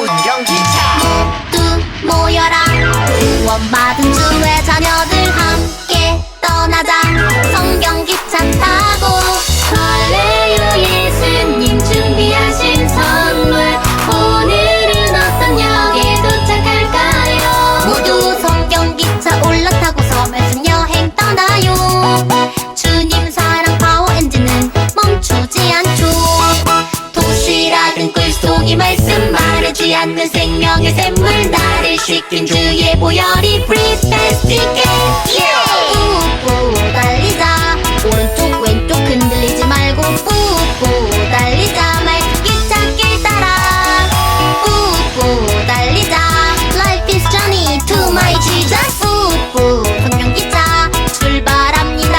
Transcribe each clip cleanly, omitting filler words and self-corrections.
성경기차. 모두 모여라. 구원받은 주의 자녀들 함께 떠나자. 성경기차 타고. 할렐루야. 예수님 준비하신 선물. 오늘은 어떤 역에 도착할까요? 모두 성경기차 올라타고 섬에서 여행 떠나요. 주님 사랑 파워 엔진은 멈추지 않죠. 도시락은 꿀속이 말씀 마르지 않는 생명의 샘물. 나를 씻긴 주의 보혈이 Breathe fast 있게. 우후 달리자. 오른쪽 왼쪽 흔들리지 말고 우후 달리자. 말기차 길 따라 우후 달리자. Life is journey to my Jesus. 우후 성경기차 출발합니다.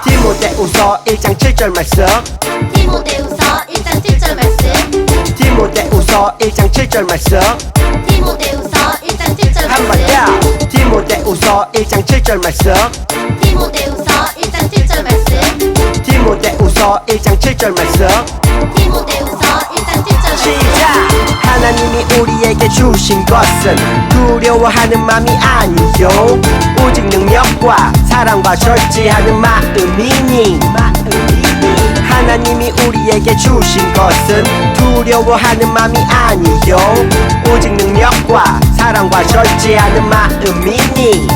디모데후서 1장 7절 말씀. 디모데후서 1장 7절 말씀. 디모데후서 1장 7절 말씀. 디모데후서 1장 7절 한번 말씀. 더. 디모데후서 1장 7절 말씀. 디모데후서 1장 7절 말씀. 디모데후서 1장 7절 말씀. 디모데후서 1장 7절 말씀. 시작! 하나님이 우리에게 주신 것은 두려워하는 마음이 아니요 오직 능력과 사랑과 절제하는 마음이니. 하나님이 우리에게 주신 것은 두려워하는 마음이 아니요 오직 능력과 사랑과 절제하는 마음이니.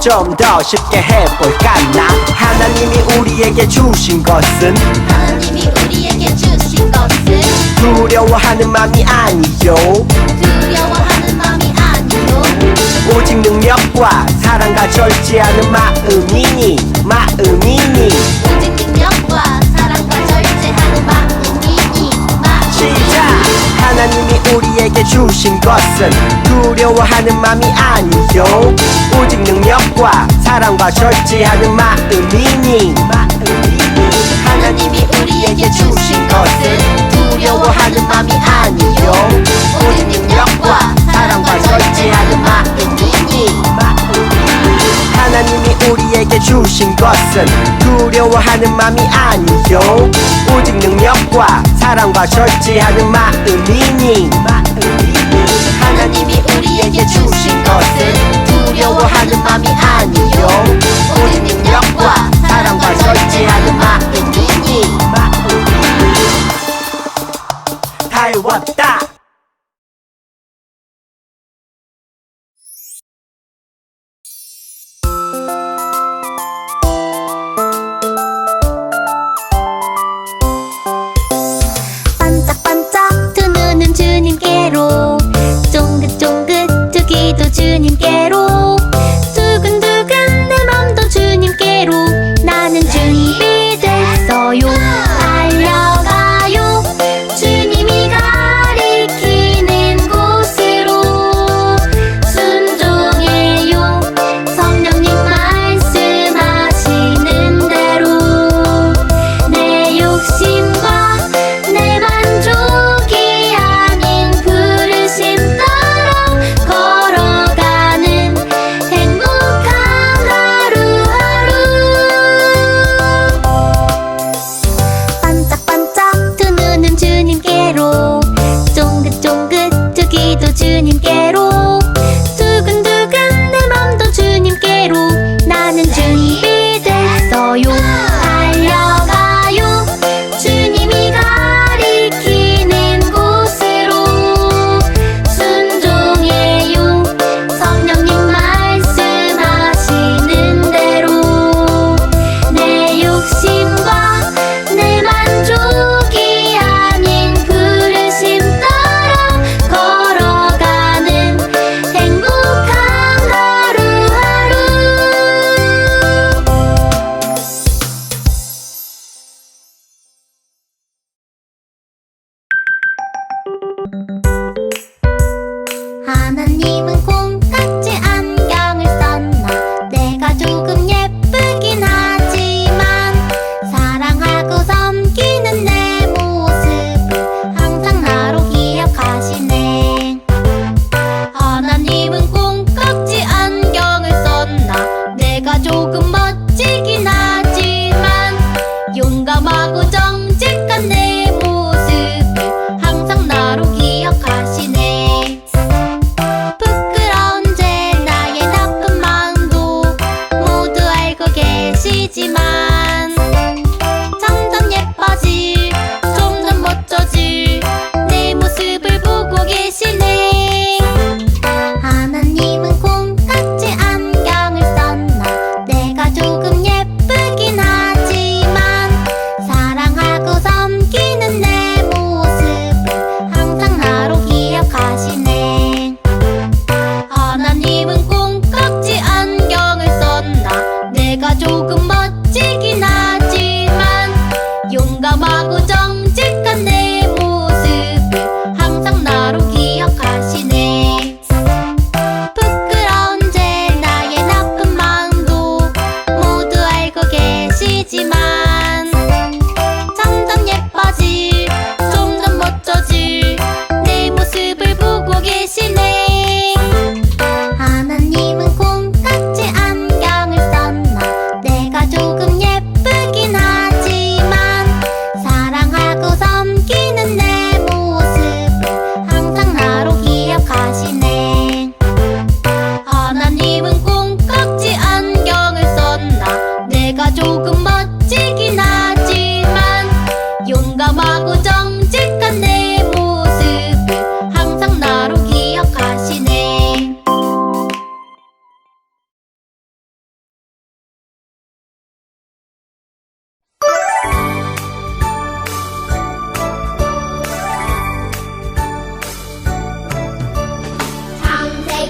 좀 더 쉽게 해볼까 나. 하나님이 우리에게 주신 것은 하나님이 우리에게 주신 것은 두려워하는 마음이 아니요 두려워하는 마음이 아니요 오직 능력과 사랑과 절제하는 마음이니. 오직 능력과 사랑과 절제하는 마음이니. 시작! 하나님이 우리에게 주신 것은 두려워하는 마음이 아니요 오직 능력과 사랑과 절제하는 마음이니. 하나님이 우리에게 주신 것은 두려워하는 마음이 아니요 오직 능력과 사랑과 절제하는 마음이니. 하나님이 우리에게 주신 것은 두려워하는 마음이 아니요 오직 능력과 사랑과 절제하는 마음이니. 하나님이 우리에게 주신 것은 두려워하는 마음이 아니요 오직 능력과 사랑과 절제하는 마음이니. 다 외웠다. 반짝반짝 두 눈은 주님께로. 쫑긋쫑긋 두 귀도 주님께로. 두근두근 내 맘도 주님께로. 나는 준비됐어요. 달려가요. 주님이 가리키는 곳으로 순종해요. 성령님 말씀하시는 대로. 내 욕심과 내 만족이 아닌 부르심 따라 걸어가는 행복한 하루하루. 반짝반짝 두 눈은 주님께로. 쫑긋쫑긋 두 귀도 주님께로. 두근두근 내 맘도 주님께로. 나는 준비됐어요. 달려가요. 주님이 가리키는 곳으로 순종해요. 성령님 말씀하시는 대로. 내 욕심과 내 만족이 아닌 부르심 따라 걸어가는 행복한 하루하루. 하나님은 콩깍지 안경을 썼나. 내가 조금 예쁘긴 하지만 사랑하고 섬기는 내 모습을 항상 나로 기억하시네. 하나님은 콩깍지 안경을 썼나. 내가 조금 멋지긴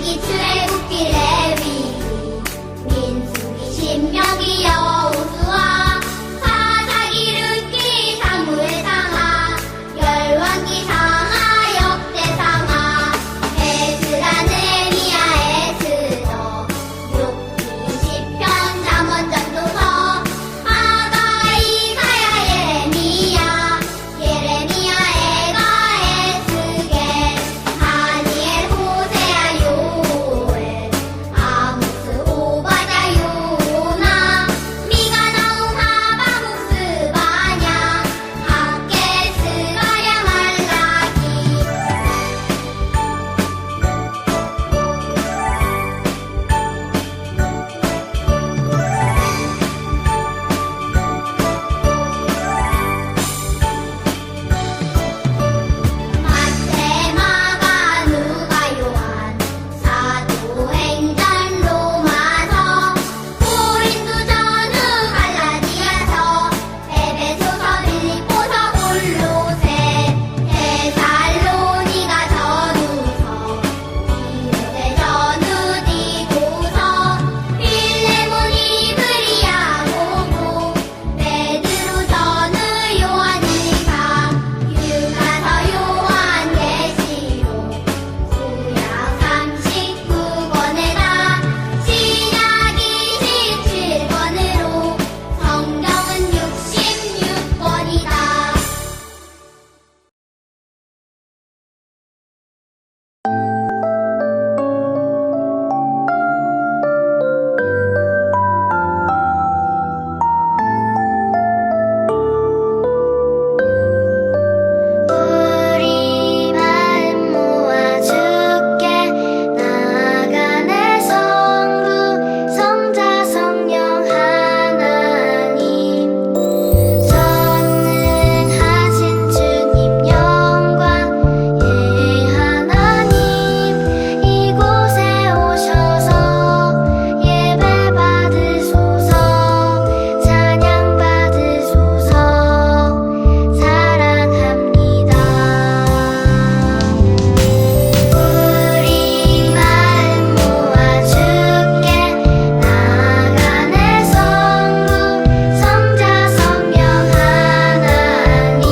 민식이 출애굽기 레위 민수기 신명기 여호수아 사사기 룻기 사무엘 상하 열왕기 상하 역대상하 에스라 느헤미야 에스더 욥기 시편 잠언 전도서 아가 이사야 예레미야 에가 에스겔 다니엘 호세아 요엘 아모스 오바댜 요나 미가 나움 하바국 스바냐 학겔 스가랴 말라기 마태 마가 누가 요한 사도행전 로마서 고린도 전후 갈라디아서 에베소서 빌립보서 골로새 데살로니가 전후서 디모데 전후 디도서 필레몬 이브리야 고고 베드로 전후 요한일서 유가서 요한계시록 구약 39권에다 신약 27권으로 성경은 66권이다. 우리 마음 모아 주께 나아가네 성부 성자 성령 하나님 전능하신 주님 영광 예 하나님 이곳에 오셔서 예배 받으소서 찬양 받으소서 사랑합니다. 우리 마음 모아 주께 나아가네 성부 성자 성령 하나님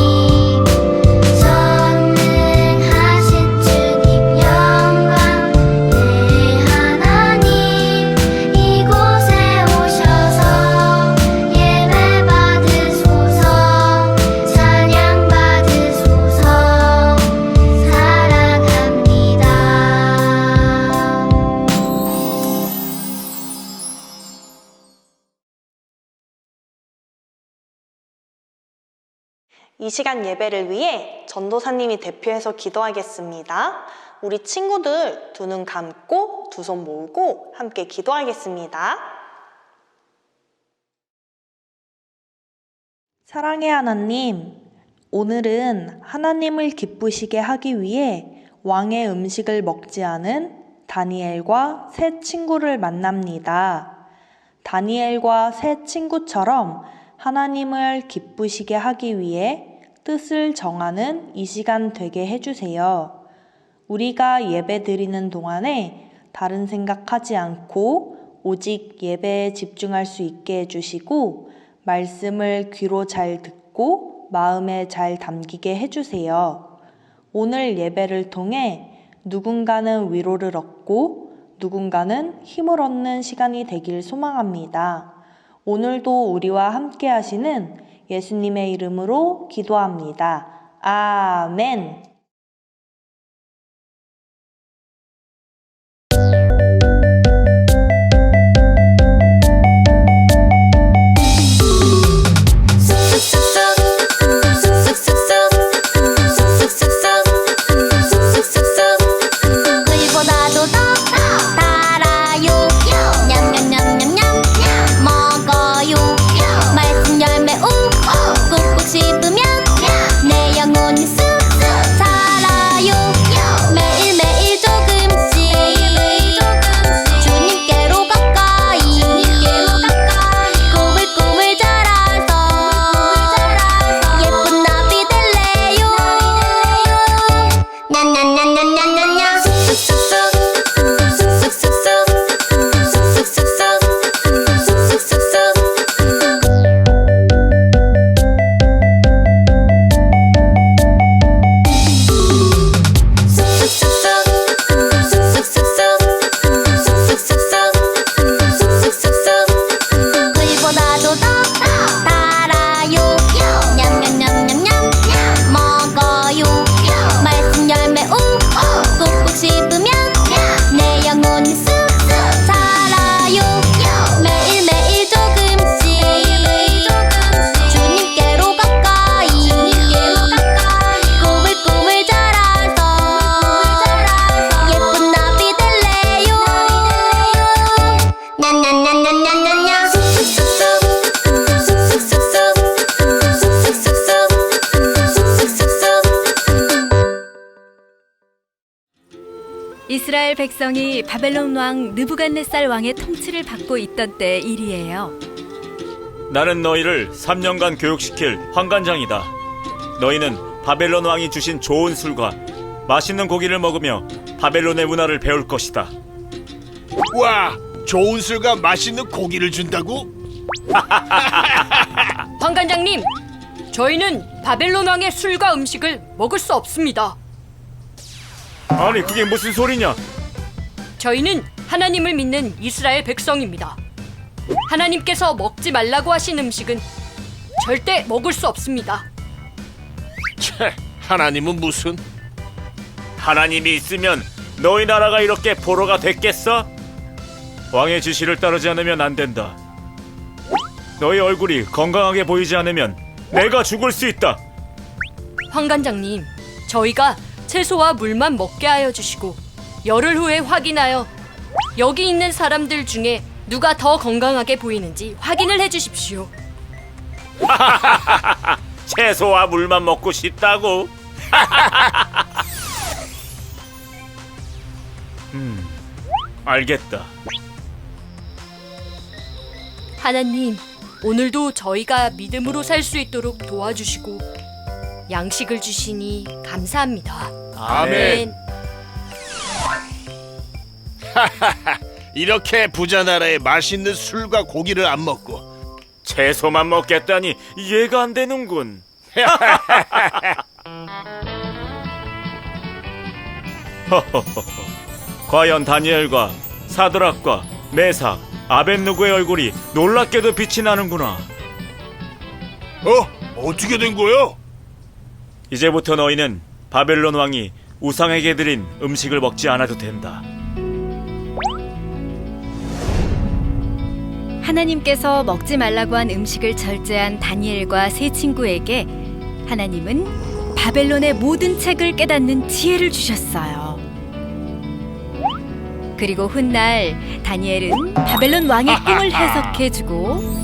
전능하신 주님 영광 예 하나님 이곳에 오셔서 예배 받으소서 찬양 받으소서 사랑합니다. 이 시간 예배를 위해 전도사님이 대표해서 기도하겠습니다. 우리 친구들 두 눈 감고 두 손 모으고 함께 기도하겠습니다. 사랑의 하나님, 오늘은 하나님을 기쁘시게 하기 위해 왕의 음식을 먹지 않은 다니엘과 세 친구를 만납니다. 다니엘과 세 친구처럼 하나님을 기쁘시게 하기 위해 뜻을 정하는 이 시간 되게 해주세요. 우리가 예배 드리는 동안에 다른 생각하지 않고 오직 예배에 집중할 수 있게 해주시고 말씀을 귀로 잘 듣고 마음에 잘 담기게 해주세요. 오늘 예배를 통해 누군가는 위로를 얻고 누군가는 힘을 얻는 시간이 되길 소망합니다. 오늘도 우리와 함께 하시는 예수님의 이름으로 기도합니다. 아멘. 꿀보다도 더 달아요 냠냠냠냠냠 먹어요 말씀 열매 욱욱꾹 씹으면 내 영혼이 쑥쑥 이스라엘 백성이 바벨론 왕 느부갓네살 왕의 통치를 받고 있던 때의 일이에요. 나는 너희를 3년간 교육시킬 환관장이다. 너희는 바벨론 왕이 주신 좋은 술과 맛있는 고기를 먹으며 바벨론의 문화를 배울 것이다. 와, 좋은 술과 맛있는 고기를 준다고? 황관장님, 저희는 바벨론 왕의 술과 음식을 먹을 수 없습니다. 아니, 그게 무슨 소리냐? 저희는 하나님을 믿는 이스라엘 백성입니다. 하나님께서 먹지 말라고 하신 음식은 절대 먹을 수 없습니다. 채, 하나님은 무슨? 하나님이 있으면 너희 나라가 이렇게 포로가 됐겠어? 왕의 지시를 따르지 않으면 안 된다. 너희 얼굴이 건강하게 보이지 않으면 내가 죽을 수 있다. 황관장님, 저희가 채소와 물만 먹게 하여 주시고 열흘 후에 확인하여 여기 있는 사람들 중에 누가 더 건강하게 보이는지 확인을 해주십시오. 채소와 물만 먹고 싶다고? 알겠다. 하나님, 오늘도 저희가 믿음으로 살 수 있도록 도와주시고 양식을 주시니 감사합니다. 아멘. 이렇게 부자 나라에 맛있는 술과 고기를 안 먹고 채소만 먹겠다니 이해가 안 되는군. 과연 다니엘과 사드락과 메삭, 아벳느고의 얼굴이 놀랍게도 빛이 나는구나. 어떻게 된 거야? 이제부터 너희는 바벨론 왕이 우상에게 드린 음식을 먹지 않아도 된다. 하나님께서 먹지 말라고 한 음식을 절제한 다니엘과 세 친구에게 하나님은 바벨론의 모든 책을 깨닫는 지혜를 주셨어요. 그리고 훗날 다니엘은 바벨론 왕의 꿈을 해석해주고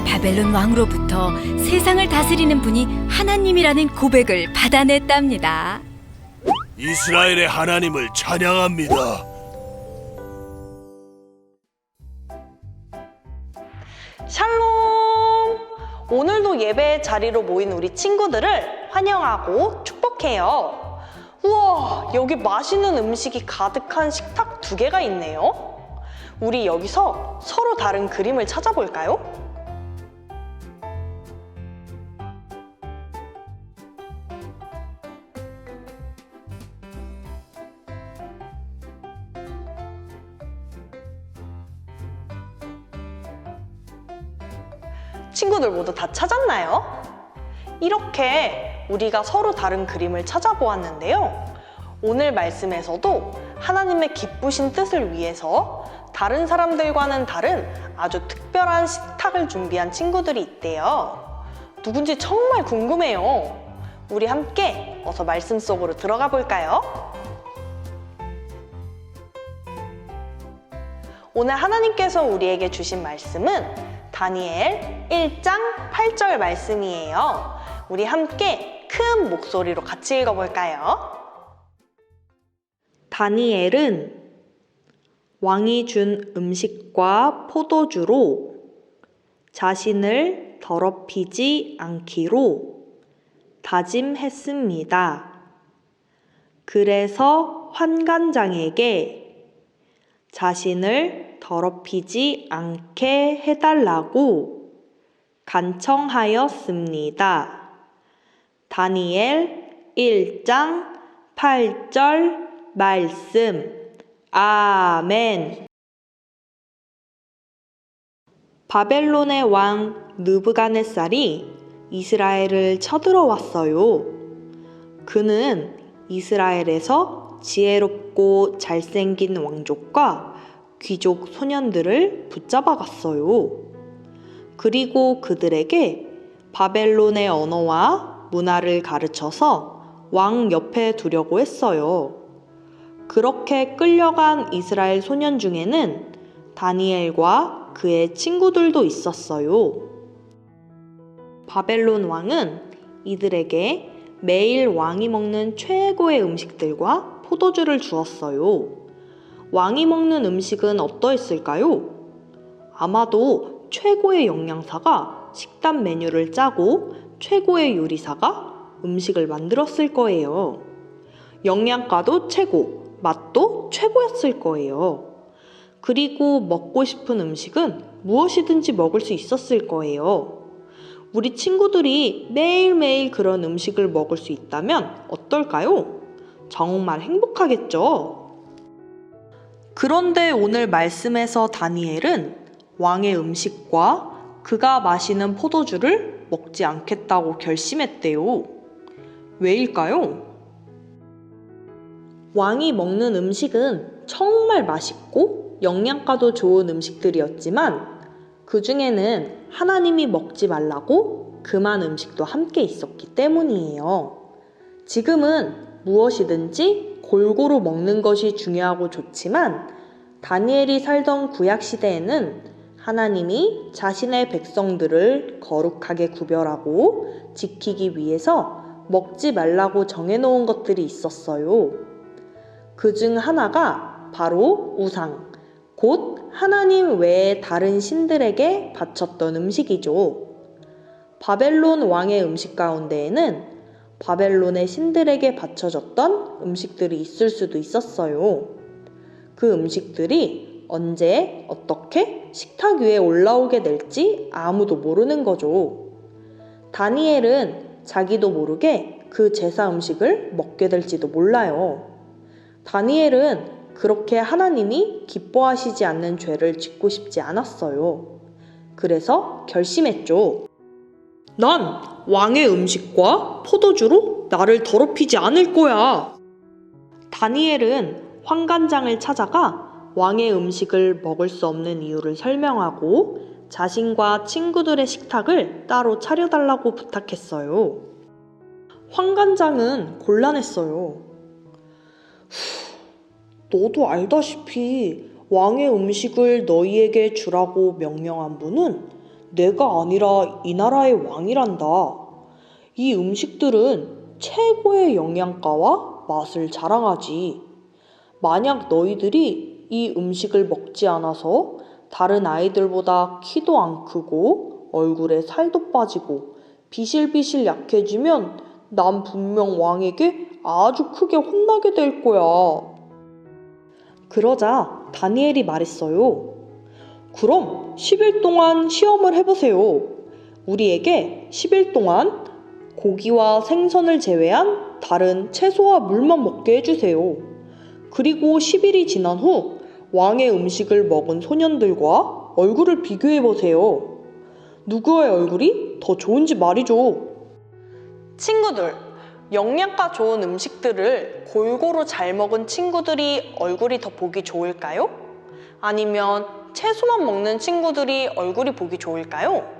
바벨론 왕으로부터 세상을 다스리는 분이 하나님이라는 고백을 받아냈답니다. 이스라엘의 하나님을 찬양합니다. 샬롬! 오늘도 예배 자리로 모인 우리 친구들을 환영하고 축복해요. 우와, 여기 맛있는 음식이 가득한 식탁 2개가 있네요. 우리 여기서 서로 다른 그림을 찾아볼까요? 친구들 모두 다 찾았나요? 이렇게 우리가 서로 다른 그림을 찾아보았는데요. 오늘 말씀에서도 하나님의 기쁘신 뜻을 위해서 다른 사람들과는 다른 아주 특별한 식탁을 준비한 친구들이 있대요. 누군지 정말 궁금해요. 우리 함께 어서 말씀 속으로 들어가 볼까요? 오늘 하나님께서 우리에게 주신 말씀은 다니엘 1장 8절 말씀이에요. 우리 함께 큰 목소리로 같이 읽어볼까요? 다니엘은 왕이 준 음식과 포도주로 자신을 더럽히지 않기로 다짐했습니다. 그래서 환관장에게 자신을 더럽히지 않게 해달라고 간청하였습니다. 다니엘 1장 8절 말씀. 아멘. 바벨론의 왕 느부갓네살이 이스라엘을 쳐들어왔어요. 그는 이스라엘에서 지혜롭고 잘생긴 왕족과 귀족 소년들을 붙잡아갔어요. 그리고 그들에게 바벨론의 언어와 문화를 가르쳐서 왕 옆에 두려고 했어요. 그렇게 끌려간 이스라엘 소년 중에는 다니엘과 그의 친구들도 있었어요. 바벨론 왕은 이들에게 매일 왕이 먹는 최고의 음식들과 포도주를 주었어요. 왕이 먹는 음식은 어떠했을까요? 아마도 최고의 영양사가 식단 메뉴를 짜고 최고의 요리사가 음식을 만들었을 거예요. 영양가도 최고, 맛도 최고였을 거예요. 그리고 먹고 싶은 음식은 무엇이든지 먹을 수 있었을 거예요. 우리 친구들이 매일매일 그런 음식을 먹을 수 있다면 어떨까요? 정말 행복하겠죠? 그런데 오늘 말씀에서 다니엘은 왕의 음식과 그가 마시는 포도주를 먹지 않겠다고 결심했대요. 왜일까요? 왕이 먹는 음식은 정말 맛있고 영양가도 좋은 음식들이었지만 그 중에는 하나님이 먹지 말라고 금한 음식도 함께 있었기 때문이에요. 지금은 무엇이든지 골고루 먹는 것이 중요하고 좋지만 다니엘이 살던 구약 시대에는 하나님이 자신의 백성들을 거룩하게 구별하고 지키기 위해서 먹지 말라고 정해놓은 것들이 있었어요. 그 중 하나가 바로 우상, 곧 하나님 외의 다른 신들에게 바쳤던 음식이죠. 바벨론 왕의 음식 가운데에는 바벨론의 신들에게 바쳐졌던 음식들이 있을 수도 있었어요. 그 음식들이 언제 어떻게 식탁 위에 올라오게 될지 아무도 모르는 거죠. 다니엘은 자기도 모르게 그 제사 음식을 먹게 될지도 몰라요. 다니엘은 그렇게 하나님이 기뻐하시지 않는 죄를 짓고 싶지 않았어요. 그래서 결심했죠. 난 왕의 음식과 포도주로 나를 더럽히지 않을 거야. 다니엘은 환관장을 찾아가 왕의 음식을 먹을 수 없는 이유를 설명하고 자신과 친구들의 식탁을 따로 차려달라고 부탁했어요. 환관장은 곤란했어요. 너도 알다시피 왕의 음식을 너희에게 주라고 명령한 분은 내가 아니라 이 나라의 왕이란다. 이 음식들은 최고의 영양가와 맛을 자랑하지. 만약 너희들이 이 음식을 먹지 않아서 다른 아이들보다 키도 안 크고 얼굴에 살도 빠지고 비실비실 약해지면 난 분명 왕에게 아주 크게 혼나게 될 거야. 그러자 다니엘이 말했어요. 그럼 10일 동안 시험을 해보세요. 우리에게 10일 동안 고기와 생선을 제외한 다른 채소와 물만 먹게 해주세요. 그리고 10일이 지난 후 왕의 음식을 먹은 소년들과 얼굴을 비교해보세요. 누구의 얼굴이 더 좋은지 말이죠. 친구들, 영양가 좋은 음식들을 골고루 잘 먹은 친구들이 얼굴이 더 보기 좋을까요? 아니면 채소만 먹는 친구들이 얼굴이 보기 좋을까요?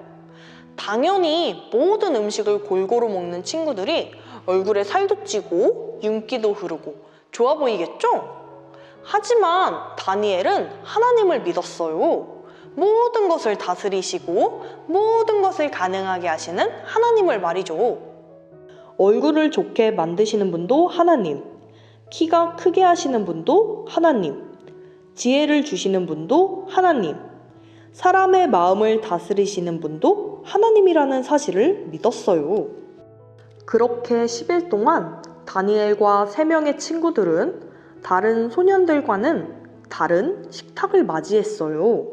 당연히 모든 음식을 골고루 먹는 친구들이 얼굴에 살도 찌고 윤기도 흐르고 좋아 보이겠죠? 하지만 다니엘은 하나님을 믿었어요. 모든 것을 다스리시고 모든 것을 가능하게 하시는 하나님을 말이죠. 얼굴을 좋게 만드시는 분도 하나님, 키가 크게 하시는 분도 하나님, 지혜를 주시는 분도 하나님, 사람의 마음을 다스리시는 분도 하나님이라는 사실을 믿었어요. 그렇게 10일 동안 다니엘과 3명의 친구들은 다른 소년들과는 다른 식탁을 맞이했어요.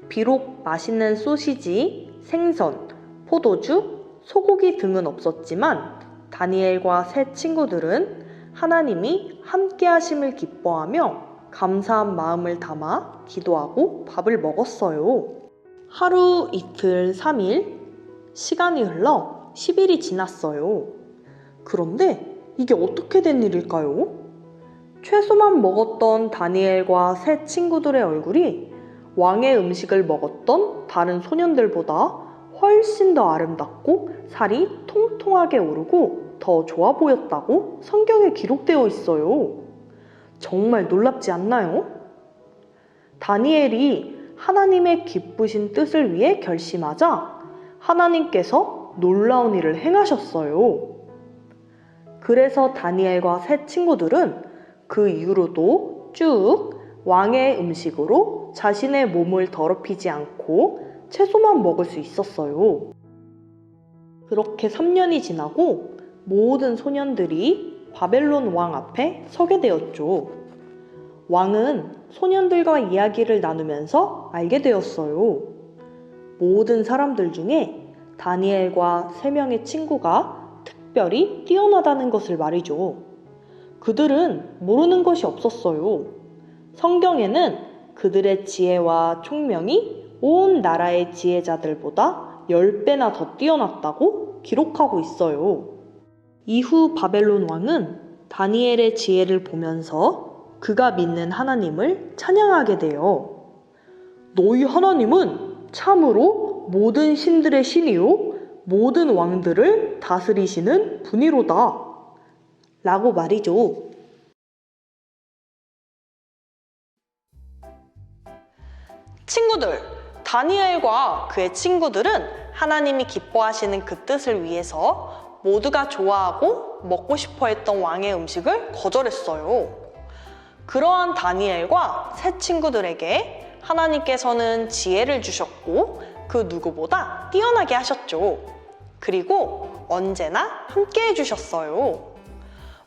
비록 맛있는 소시지, 생선, 포도주, 소고기 등은 없었지만 다니엘과 세 친구들은 하나님이 함께 하심을 기뻐하며 감사한 마음을 담아 기도하고 밥을 먹었어요. 하루, 이틀, 3일, 시간이 흘러 10일이 지났어요. 그런데 이게 어떻게 된 일일까요? 채소만 먹었던 다니엘과 세 친구들의 얼굴이 왕의 음식을 먹었던 다른 소년들보다 훨씬 더 아름답고 살이 통통하게 오르고 더 좋아 보였다고 성경에 기록되어 있어요. 정말 놀랍지 않나요? 다니엘이 하나님의 기쁘신 뜻을 위해 결심하자 하나님께서 놀라운 일을 행하셨어요. 그래서 다니엘과 세 친구들은 그 이후로도 쭉 왕의 음식으로 자신의 몸을 더럽히지 않고 채소만 먹을 수 있었어요. 그렇게 3년이 지나고 모든 소년들이 바벨론 왕 앞에 서게 되었죠. 왕은 소년들과 이야기를 나누면서 알게 되었어요. 모든 사람들 중에 다니엘과 3명의 친구가 특별히 뛰어나다는 것을 말이죠. 그들은 모르는 것이 없었어요. 성경에는 그들의 지혜와 총명이 온 나라의 지혜자들보다 10배나 더 뛰어났다고 기록하고 있어요. 이후 바벨론 왕은 다니엘의 지혜를 보면서 그가 믿는 하나님을 찬양하게 돼요. 너희 하나님은 참으로 모든 신들의 신이요 모든 왕들을 다스리시는 분이로다 라고 말이죠. 친구들, 다니엘과 그의 친구들은 하나님이 기뻐하시는 그 뜻을 위해서 모두가 좋아하고 먹고 싶어 했던 왕의 음식을 거절했어요. 그러한 다니엘과 새 친구들에게 하나님께서는 지혜를 주셨고 그 누구보다 뛰어나게 하셨죠. 그리고 언제나 함께 해주셨어요.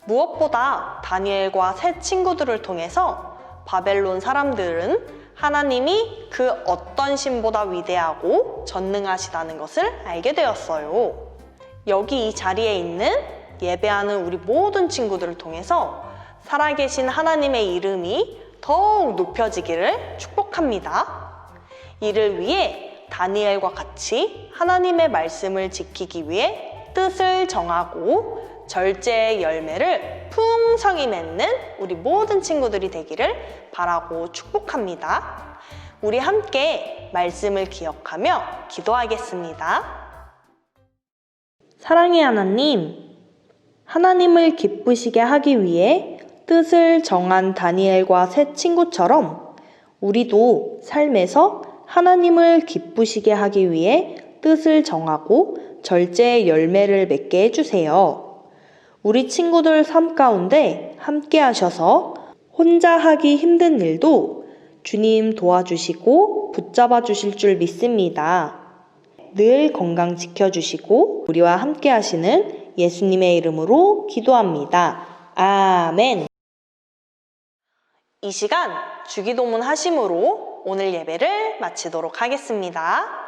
무엇보다 다니엘과 새 친구들을 통해서 바벨론 사람들은 하나님이 그 어떤 신보다 위대하고 전능하시다는 것을 알게 되었어요. 여기 이 자리에 있는 예배하는 우리 모든 친구들을 통해서 살아계신 하나님의 이름이 더욱 높여지기를 축복합니다. 이를 위해 다니엘과 같이 하나님의 말씀을 지키기 위해 뜻을 정하고 절제의 열매를 풍성히 맺는 우리 모든 친구들이 되기를 바라고 축복합니다. 우리 함께 말씀을 기억하며 기도하겠습니다. 사랑의 하나님, 하나님을 기쁘시게 하기 위해 뜻을 정한 다니엘과 새 친구처럼 우리도 삶에서 하나님을 기쁘시게 하기 위해 뜻을 정하고 절제의 열매를 맺게 해주세요. 우리 친구들 삶 가운데 함께 하셔서 혼자 하기 힘든 일도 주님 도와주시고 붙잡아 주실 줄 믿습니다. 늘 건강 지켜주시고 우리와 함께 하시는 예수님의 이름으로 기도합니다. 아멘. 이 시간 주기도문 하심으로 오늘 예배를 마치도록 하겠습니다.